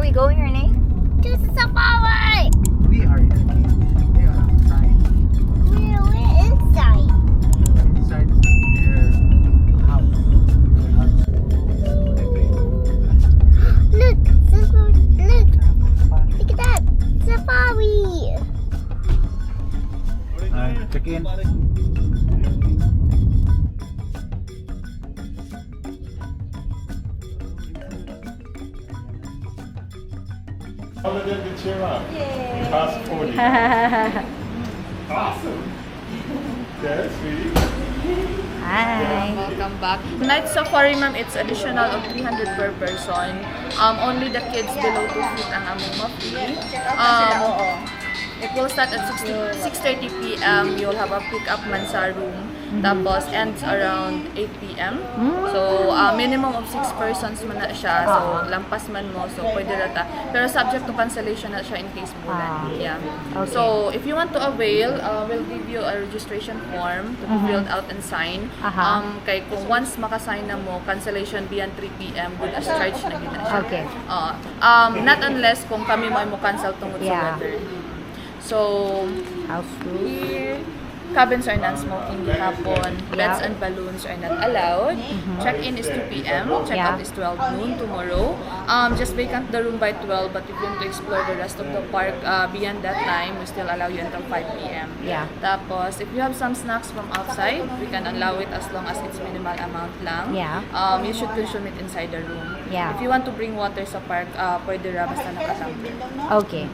we going, Renee? To the safari! We are in. They are outside. We're inside. Inside their house. Look, look. Look at that. Safari. Check in. Holiday to cheer up. Yay. Past 40. Awesome. Yes, sweetie. Hi. Welcome back. Night safari, ma'am, it's additional of 300 per person. Only the kids below 2 feet ang among ma-free. It will start at 6:30 p.m. You'll have a pick-up man sa room. Tapos ends around 8 p.m. So, minimum of 6 persons man na siya. So, lampas man mo. So, pwede rata. Pero subject to cancellation na siya in case bulan. Yeah. Okay. So, if you want to avail, we'll give you a registration form to be filled out and sign. Kay kung once makasign na mo, cancellation beyond 3 p.m. good as charge na gina siya. Okay. Not unless kung kami mo cancel tungod sa weather. So, House rules. here, cabins are non-smoking hapon. Beds and balloons are not allowed. Check-in is 2 p.m. Check-out is 12 noon tomorrow. Just vacant the room by 12, but if you want to explore the rest of the park beyond that time, we still allow you until 5 p.m. Yeah. Tapos, if you have some snacks from outside, we can allow it as long as it's minimal amount lang. Yeah. You should consume it inside the room. Yeah. If you want to bring water sa park, pwede ra basta nakatamper. Okay.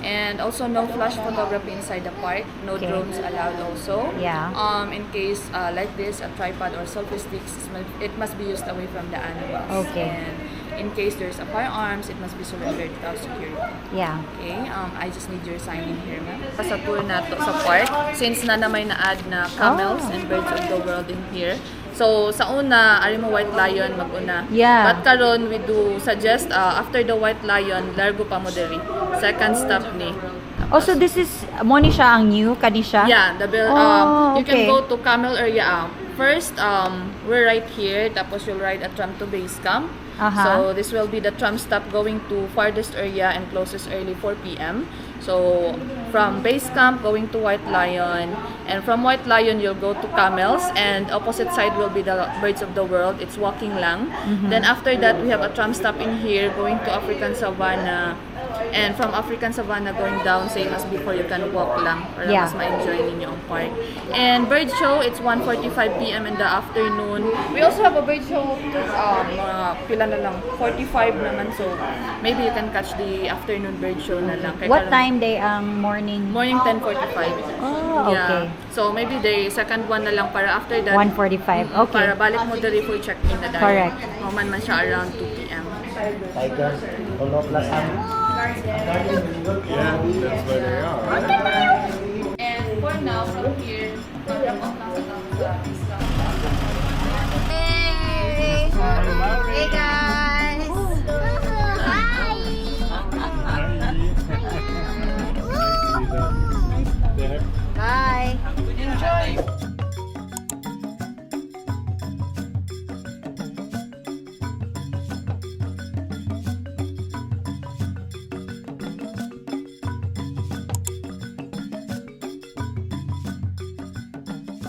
And also no flash photography inside the park. No drones allowed also. Yeah. In case like this, a tripod or selfie sticks, it must be used away from the animals. Okay. And in case there's a firearms, it must be surrendered without security. Yeah. Okay. I just need your sign in here, ma'am. Sa tour na to sa park, since na may na-add na camels and birds of the world in here. So, sa una, ari mo white lion mag-una. Yeah. But karon we do suggest after the white lion, largo pa mo diri. Second stop ni. Also, this is, mo ni siya ang new, kani siya? Yeah, the bill. You okay. can go to Camel area. First, we're right here. Tapos you'll ride a tram to base camp. So this will be the tram stop going to farthest area and closest early 4 p.m. So from base camp going to White Lion, and from White Lion you'll go to Camels, and opposite side will be the Birds of the World. It's walking lang. Then after that we have a tram stop in here going to African Savanna, and from African Savanna going down same as before, you can walk lang para mas ma-enjoy ninyo ang park. And bird show, it's 1:45 p.m. in the afternoon. We also have a bird show pila na lang 45 naman, so maybe you can catch the afternoon bird show na lang. What time day ang morning? Morning 10:45. Oh, okay. So maybe the second one na lang para after that 1:45. Okay. para balik mo dali full check-in na dali. Correct. Human man siya around 2 p.m. Tiger. Polo plus Yeah, that's where they are. And for now, from here, wrap up lang sa discount. Hey guys. Bye. Enjoy!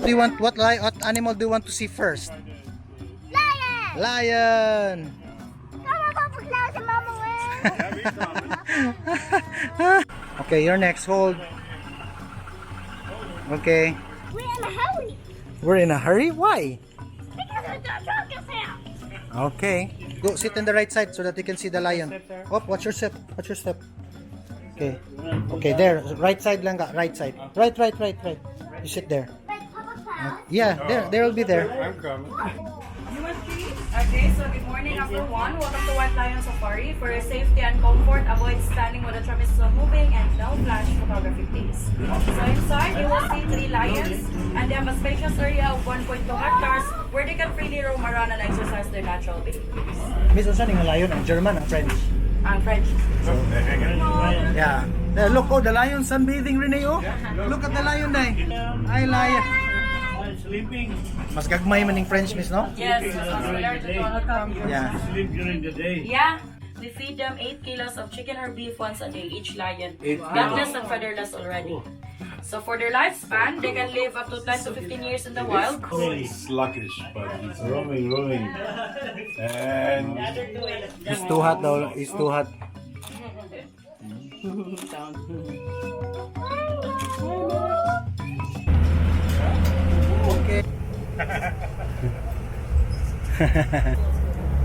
Do you want what animal do you want to see first? Lion. Lion. Come on, paglaw sa mama Okay, you're next. Hold. Okay. We're in a hurry. We're in a hurry? Why? Because we don't drop yourself. Okay. Go sit on the right side so that you can see the lion. Oh, watch your step. Watch your step. Okay. Okay, there. Right side lang ka. Right side. Right. You sit there. Yeah, there will be there. I'm coming. Okay, so good morning everyone. Welcome to White Lion Safari. For your safety and comfort, avoid standing when the tram is still moving and no flash photography please. So inside, you will see 3 lions and they have a spacious area of 1.2 hectares where they can freely roam around and exercise their natural behaviors. Miss, unsa ning lion? Ang German, ang French? And French. Yeah. There, look, oh, the lion sunbathing, Renee, oh. Look at the lion, day. Hi, lion. Sleeping. Mas gagmay man ning French, miss, no? Yes, it's allergic to all the Yeah. Sleep during the day. Yeah. We feed them 8 kilos of chicken or beef once a day, each lion. Gutless and featherless already. So for their lifespan, they can live up to 10 to 15 years in the wild. He's sluggish, but he's roaming. And It's too hot though. It's too hot. Okay.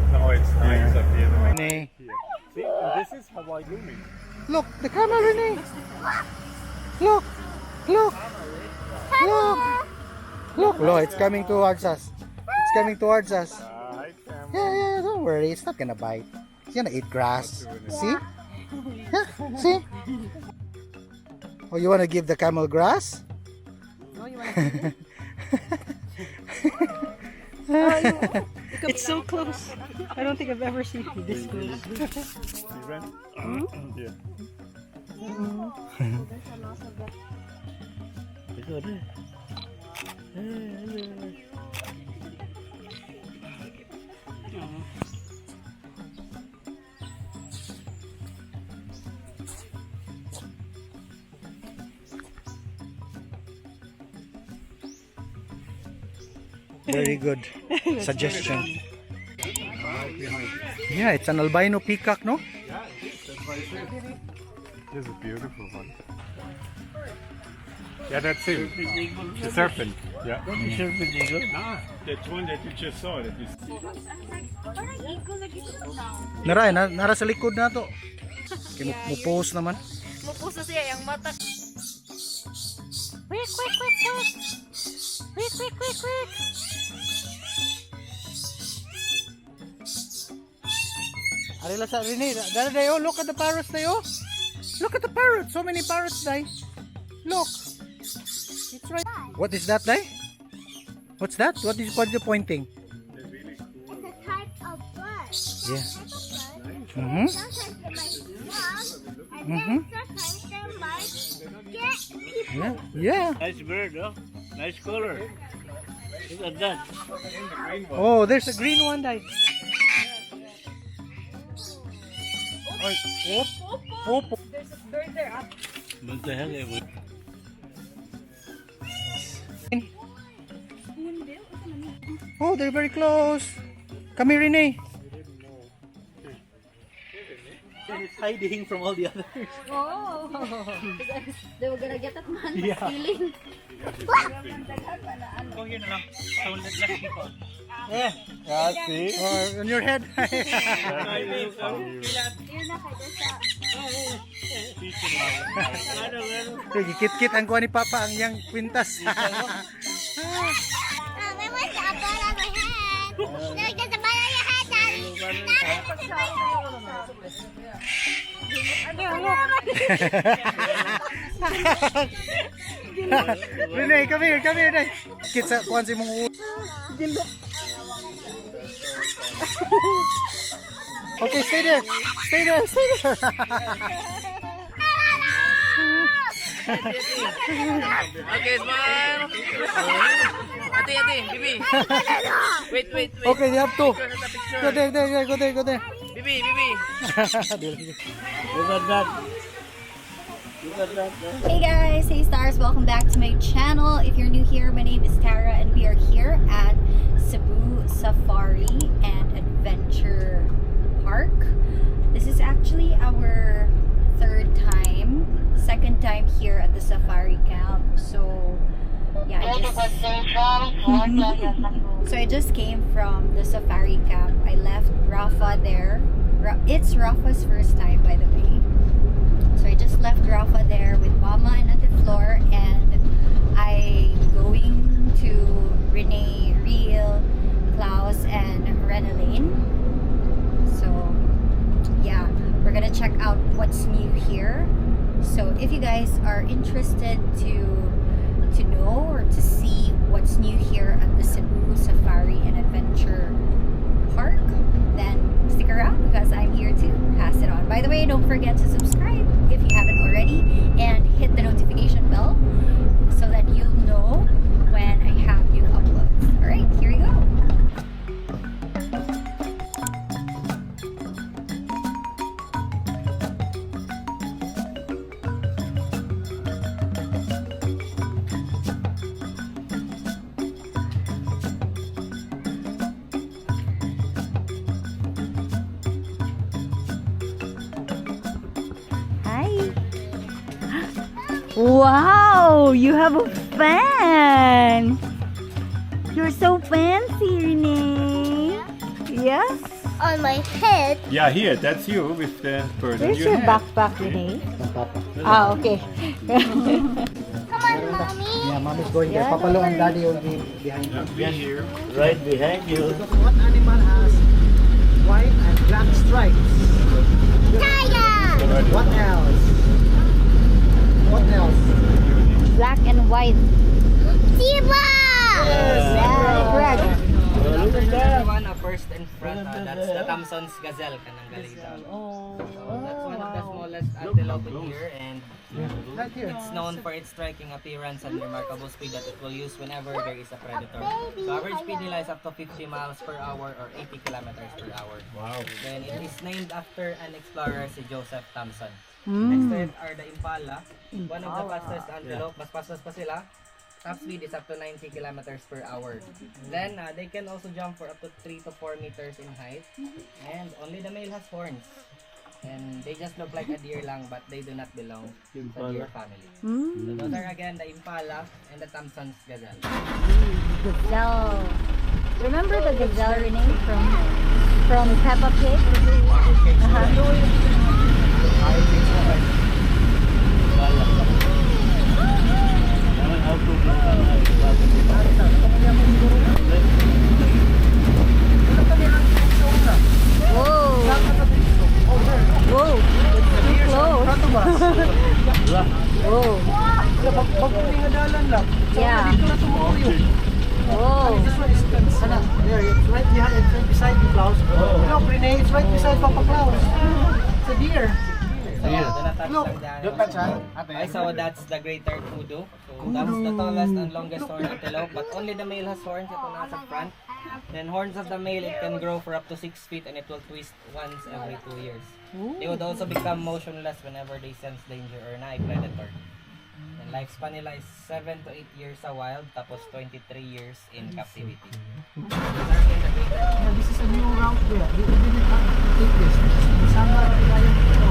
no, it's nice up here. Renee. See, and this is Hawaii blooming. Look, the camel, Renee. Look. Look. Look. Look, it's coming towards us. It's coming towards us. Hi, Camel. Yeah, don't worry. It's not gonna bite. It's gonna eat grass. See? Yeah, see? Oh, you wanna give the camel grass? It's so close. I don't think I've ever seen it this close. Yeah. Very good suggestion. Yeah, it's an albino peacock, no? This is a beautiful one. Yeah, that's him. The serpent. Yeah. That one that you just saw. That you Nara sa likod na to. Mupos naman. Mupuso siya yung mata. Quick, quick, quick, quick. Quick, quick, quick, quick. Arila sa Rene, dala dayo, look at the parrots dayo. Look at the parrots, so many parrots day. Look. It's right. What is that day? What's that? What is you pointing? It's a type of bird. Yeah. Sometimes they might love, and then sometimes they might get people. Yeah. Nice bird, oh. Nice color. Look at that. Oh, there's a green one day. Oh, There's a bird there. What the hell is it? oh, they're very close. Come here, Rene. It's hiding from all the others. Oh, they were gonna get that man stealing. Oh, yun na lang. Sound like last people. Yeah. see? Oh, on your head. Kit-kit ang kuha ni Papa ang yang kwintas. My what's a ball on my head? Look, there's a ball on your head, Daddy. Rene, come here, Rene. Kit sa kuha si mong ulo. Okay, stay there. Okay, smile. Ate, Bibi. Wait. Okay, you have to. Picture. Go there. Bibi. Look at that. Look at that. Hey guys, hey stars, welcome back to my channel. If you're new here, my name is Tara and we are here at Cebu Safari and Adventure Park. This is actually our second time here at the safari camp. So yeah, I just came from the safari camp. I left Rafa there. It's Rafa's first time, by the way. So I just left Rafa there with Mama and at the floor, and I'm going to Renee, Real, Klaus, and Renalyn. So yeah, we're gonna check out what's new here. So if you guys are interested to know or to see what's new here at the Cebu Safari and Adventure Park, then stick around because I'm here to pass it on. By the way, don't forget to subscribe if you haven't already and hit the notification bell so that you'll know when I have new uploads. Alright, here we go. Wow, you have a fan. You're so fancy, Renee. Yes. On my head. Yeah, here, that's you with the bird on Where's your your head. backpack, Renee? Papa. Ah, okay. Come on, mommy. Yeah, mommy's going there. Yeah, Papa Lo and daddy will be behind Yeah, you. be here. Right behind you. What animal has white and black stripes? Tiger. What else? What else? Black and white. Zebra. Yeah, correct. Look at that. One first in front, that's the Thompson's gazelle kanang galita. Oh, That's one of the smallest antelope in here, and Right here. it's known for its striking appearance and remarkable speed that it will use whenever there is a predator. So average speed nila is up to 50 miles per hour or 80 kilometers per hour. Wow. Then it is named after an explorer, si Joseph Thompson. Mm. Next to it are the impala, one of the fastest antelope, mas fastest pa sila. Top speed is up to 90 kilometers per hour. Then they can also jump for up to 3 to 4 meters in height. And only the male has horns. And they just look like a deer lang, but they do not belong sa deer family. So those are again the impala and the Thompson's gazelle. Gazelle. Remember the gazelle, Renee, from Peppa Pig? Whoa! Whoa! It's too close. Whoa! Yeah. Whoa! There, it's right behind, it's right beside you, Klaus. Look, Renee, it's right beside Papa Klaus. It's a deer. Look. Okay, so that's the greater kudu. So that's the tallest and longest horn antelope, but only the male has horns. Ito nasa front. Then horns of the male, it can grow for up to 6 feet and it will twist once every 2 years. They would also become motionless whenever they sense danger or na predator. And lifespan nila is 7 to 8 years sa wild, tapos 23 years in captivity. Yeah, this is a new route there. We didn't have to take this. Sana tayo dito.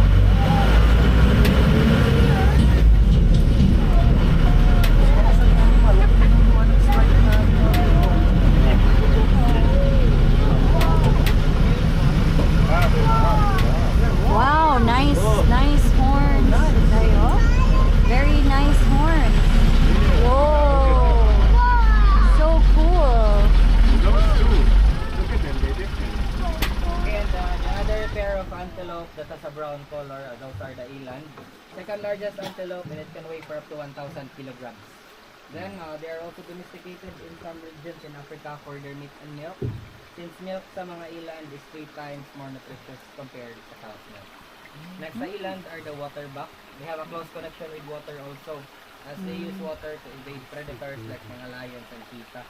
Wow, nice horns. Very nice horns. Whoa! So cool. Those two. Look at them, they're different. And the other pair of antelope that has a brown color, those are the eland. Second largest antelope, and it can weigh for up to 1,000 kilograms. Then they are also domesticated in some regions in Africa for their meat and milk. Since milk sa mga eland is 3 times more nutritious compared to cow's milk. Next sa eland are the waterbuck. They have a close connection with water also, as they use water to evade predators like mga lions and cheetah.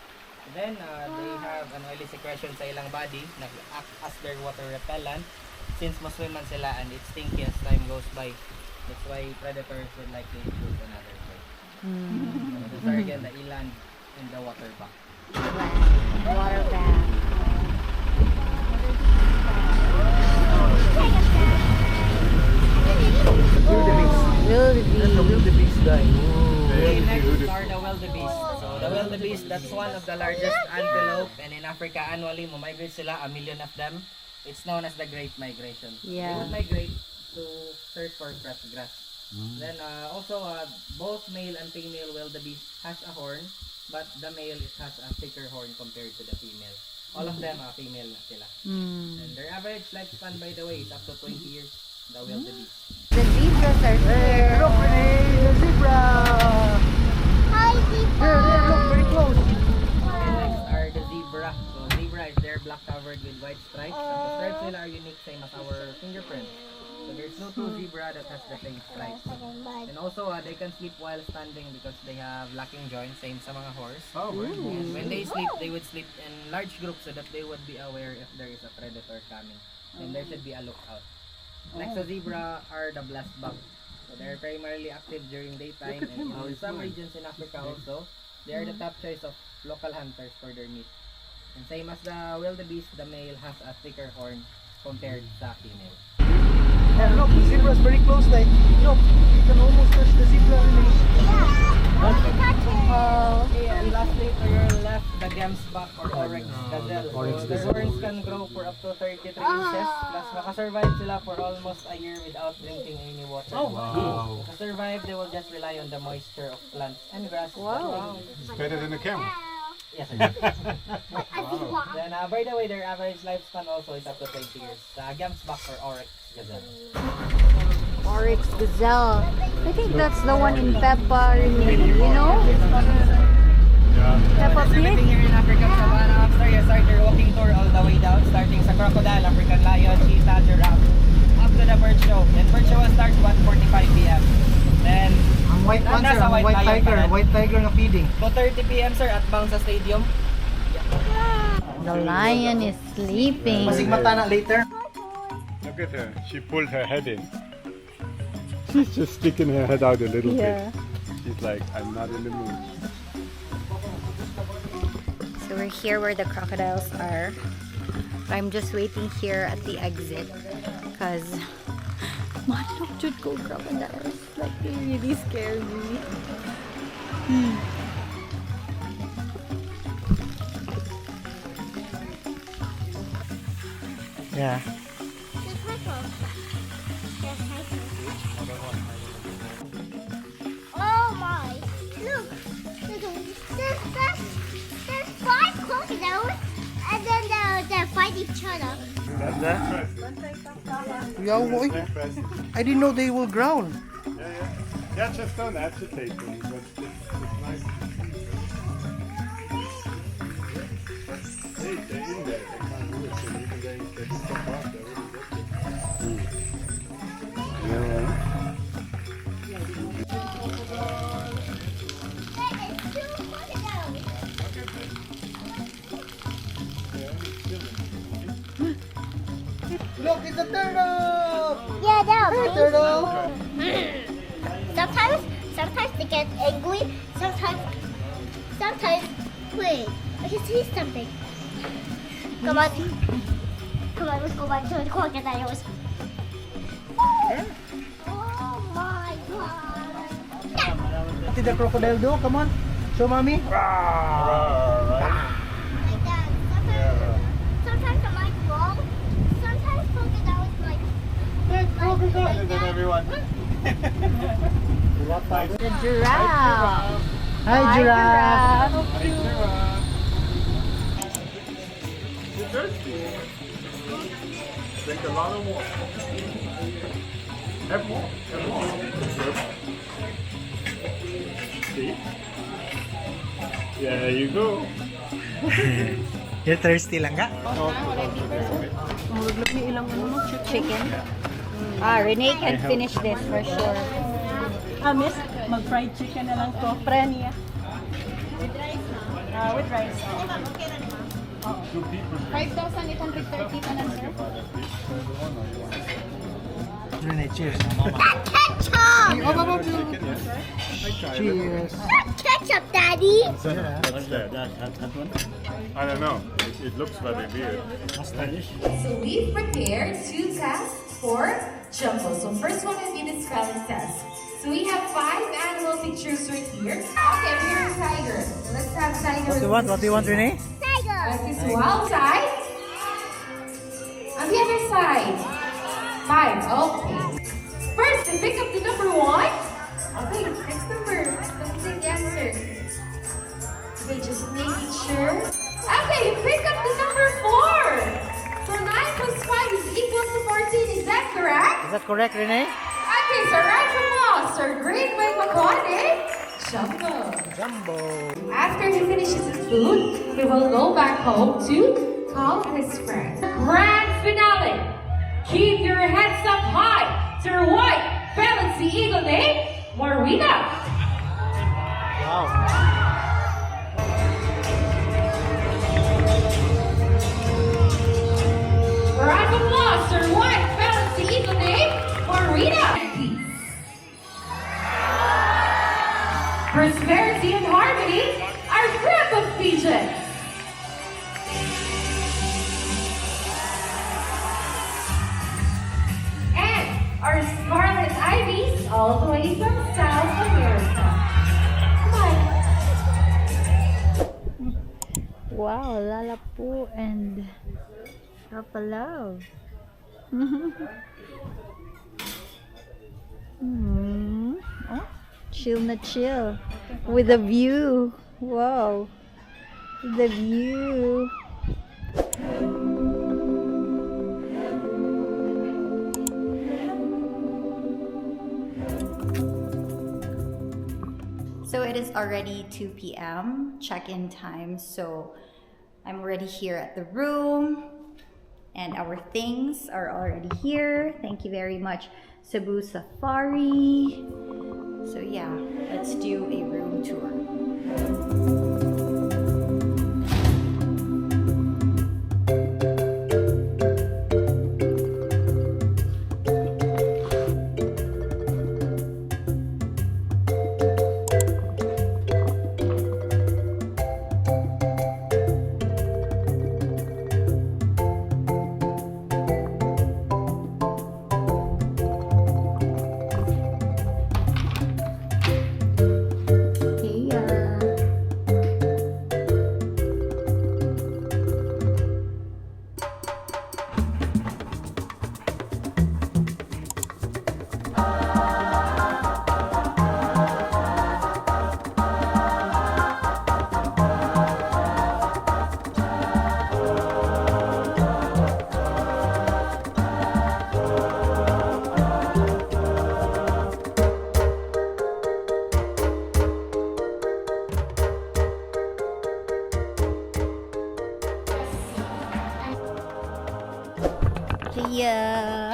Then they have an oily secretion sa ilang body na act as their water repellent since maswiman sila and it's stinky as time goes by. That's why predators would likely choose another prey. So those are again the eland and the waterbuck. Water bath. Wildebeest guy. Okay, next are the wildebeest. So the wildebeest, that's one of the largest antelope, and in Africa annually migrate sila, 1 million of them. It's known as the Great Migration. Yeah. They would migrate to search for fresh grass. Then also both male and female wildebeest has a horn, but the male it has a thicker horn compared to the female. All of them are female na sila. And their average lifespan, by the way, is up to 20 years. The wildebeest. The zebras are there. Look, Renee, the zebra. Hi, There, look, very close. And next are the zebra. So zebra is there black covered with white stripes. And the stripes nila are unique, same as our fingerprint. So there's no two zebra that has the same stripes. And also they can sleep while standing because they have locking joints, same sa mga horse. Oh, very good. And when they sleep, they would sleep in large groups so that they would be aware if there is a predator coming. And there should be a lookout. Next to zebra are the blessbuck. So they're primarily active during daytime and in some regions in Africa also, they are the top choice of local hunters for their meat. And same as the wildebeest, the male has a thicker horn compared sa female. Look, the zebra is very close. Like, look, you can almost touch the zebra. Really. Okay, and lastly, to your left, the gemsbok or oryx gazelle. So their horns can grow for up to 33 inches. Plus, makasurvive sila for almost a year without drinking any water. Oh, wow. To survive, they will just rely on the moisture of plants and grass. Wow. It's better than a camel. Yes, sir. Then, by the way, their average lifespan also is up to 20 years. The gemsbok or oryx gazelle. Oryx gazelle. I think that's the one in Peppa, you know? Peppa Pig? Everything here in African savanna. After you start your walking tour all the way down, starting sa crocodile, African lion, cheetah, giraffe, up to the bird show. And bird show will start 1:45 p.m. Then, Ang white one, sir. nasa Ang white lion tiger. pa rin. White tiger na feeding. 2:30 p.m. sir at Bangsa Stadium. The lion is sleeping. Masig mata na later. Look at her. She pulled her head in. She's just sticking her head out a little bit. She's like, I'm not in the mood. So we're here where the crocodiles are. I'm just waiting here at the exit because Manok should go crocodiles. Like they really scare me. Yeah. Oh my! Look, there's 5 crocodiles, and then they fight each other. Yeah, boy. I didn't know they will growl. Yeah, just don't agitate them, but it's nice. Hey, they're in there. They can't do it, so even they stop off. They're really good. Yeah. There's 2 crocodiles. Look, it's a turtle! Yeah, they're Hey, turtle! Sometimes they get angry. Sometimes. Wait, I can see something. Come on, let's go back to the crocodiles. Oh my god! What did the crocodile do? Come on, show mommy. Like that. Sometimes I might wrong. Sometimes crocodiles like. Better than everyone. The giraffe. Hi, giraffe. You're thirsty. Drink a lot of water. Have more. Have more. See? Yeah, there you go. You're thirsty lang ka? Chicken. Renee can finish this for sure. Miss, mag-fried chicken na lang to. Prenia. With rice. 5,830 pa lang, sir. Renee, cheers. Ketchup! Cheers. Ketchup, Daddy! What's that? That one? I don't know. It looks very weird. So we've prepared 2 tests for Jumbo. So first one will be the spelling test. So we have 5 animal pictures right here. Okay, here's tiger. Let's have tiger. What do you want, Renee? Tiger! This is wild side. On the other side. 5. Okay. First, to pick up the number 1. Okay, next number. Let's take the answer. Okay, just making sure. Okay, you pick up the number 4. So 9 plus 5 is equal to 14. Is that correct? Is that correct, Renee? Okay, so round of applause. Sir Green by McConaughey. Jumbo. Jumbo. After he finishes his food, he will go back home to call his friends. Grand finale. Keep your heads up high to your white balance the eagle named Marina. Wow. Round of applause to your white balance the eagle named Marina. Prosperity and harmony are group of pigeons. And all the way from South America. Come on. Wow, Lalapu and Rapalav. Oh, chill na chill. With a view. Wow. The view. So it is already 2 p.m. check-in time, so I'm already here at the room and our things are already here. Thank you very much, Cebu Safari. So yeah, let's do a room tour.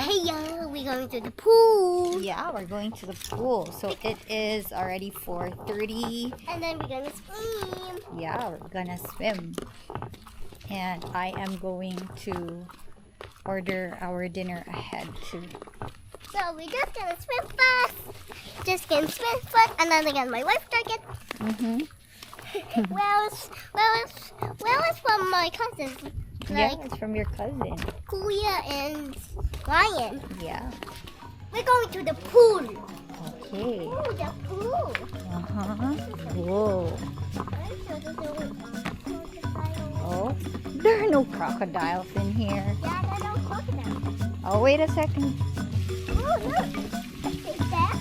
Hey, we're going to the pool. Yeah, we're going to the pool. So it is already 4:30. And then we're going to swim. Yeah, we're gonna swim. And I am going to order our dinner ahead too. So we're just going to swim fast. Just going to swim fast. And then again, my life jacket. well, it's from my cousins. Yeah, it's from your cousin. Kuya and Ryan. Yeah. We're going to the pool. Okay. Oh, the pool. Whoa. Oh, there are no crocodiles in here. Yeah, there are no crocodiles. Oh, wait a second. Oh, look. Is that?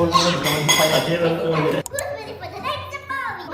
Who's ready for the next safari?